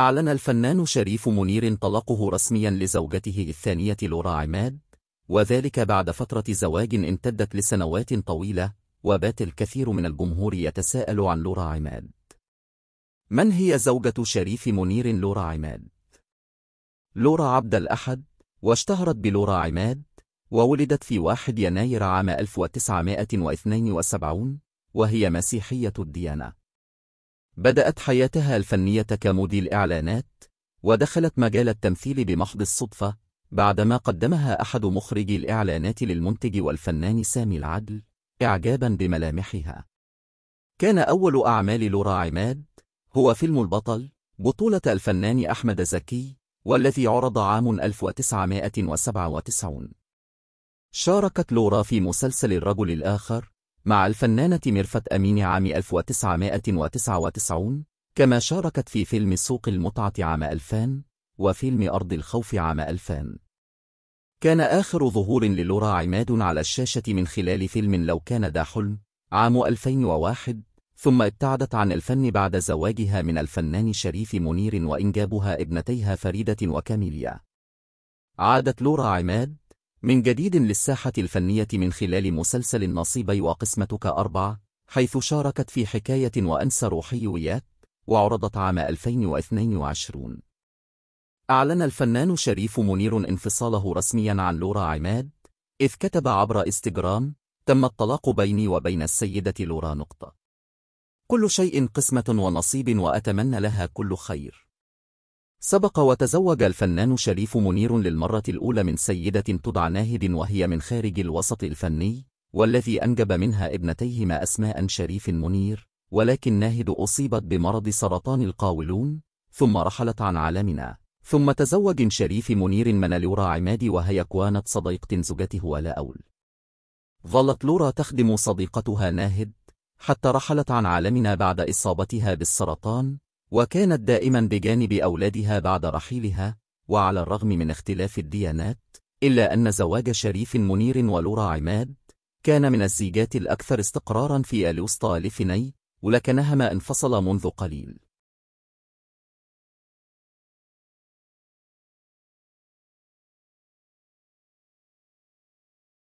أعلن الفنان شريف منير طلاقه رسميا لزوجته الثانية لورا عماد، وذلك بعد فترة زواج امتدت لسنوات طويلة، وبات الكثير من الجمهور يتساءل عن لورا عماد. من هي زوجة شريف منير لورا عماد؟ لورا عبد الأحد، واشتهرت بلورا عماد، وولدت في 1 يناير عام 1972، وهي مسيحية الديانة. بدأت حياتها الفنية كموديل إعلانات، ودخلت مجال التمثيل بمحض الصدفة بعدما قدمها أحد مخرجي الإعلانات للمنتج والفنان سامي العدل إعجابا بملامحها. كان أول أعمال لورا عماد هو فيلم البطل بطولة الفنان أحمد زكي، والذي عرض عام 1997. شاركت لورا في مسلسل الرجل الآخر مع الفنانة ميرفت أمين عام 1999، كما شاركت في فيلم سوق المتعة عام 2000، وفيلم أرض الخوف عام 2000. كان آخر ظهور للورا عماد على الشاشة من خلال فيلم لو كان دا حلم عام 2001، ثم ابتعدت عن الفن بعد زواجها من الفنان شريف منير وإنجابها ابنتيها فريدة وكاميليا. عادت لورا عماد من جديد للساحة الفنية من خلال مسلسل نصيبي وقسمتك 4، حيث شاركت في حكاية وأنسى روحيات، وعرضت عام 2022. أعلن الفنان شريف منير انفصاله رسميا عن لورا عماد، إذ كتب عبر إنستغرام: تم الطلاق بيني وبين السيدة لورا. كل شيء قسمة ونصيب، وأتمنى لها كل خير. سبق وتزوج الفنان شريف منير للمرة الأولى من سيدة تدعى ناهد، وهي من خارج الوسط الفني، والذي أنجب منها ابنتيهما أسماء شريف منير، ولكن ناهد أصيبت بمرض سرطان القولون ثم رحلت عن عالمنا. ثم تزوج شريف منير من لورا عماد، وهي كانت صديقة زوجته ولا أول. ظلت لورا تخدم صديقتها ناهد حتى رحلت عن عالمنا بعد إصابتها بالسرطان، وكانت دائما بجانب أولادها بعد رحيلها. وعلى الرغم من اختلاف الديانات، إلا أن زواج شريف منير ولورا عماد كان من الزيجات الأكثر استقرارا في الوسطى لفني، ولكنهما انفصل منذ قليل.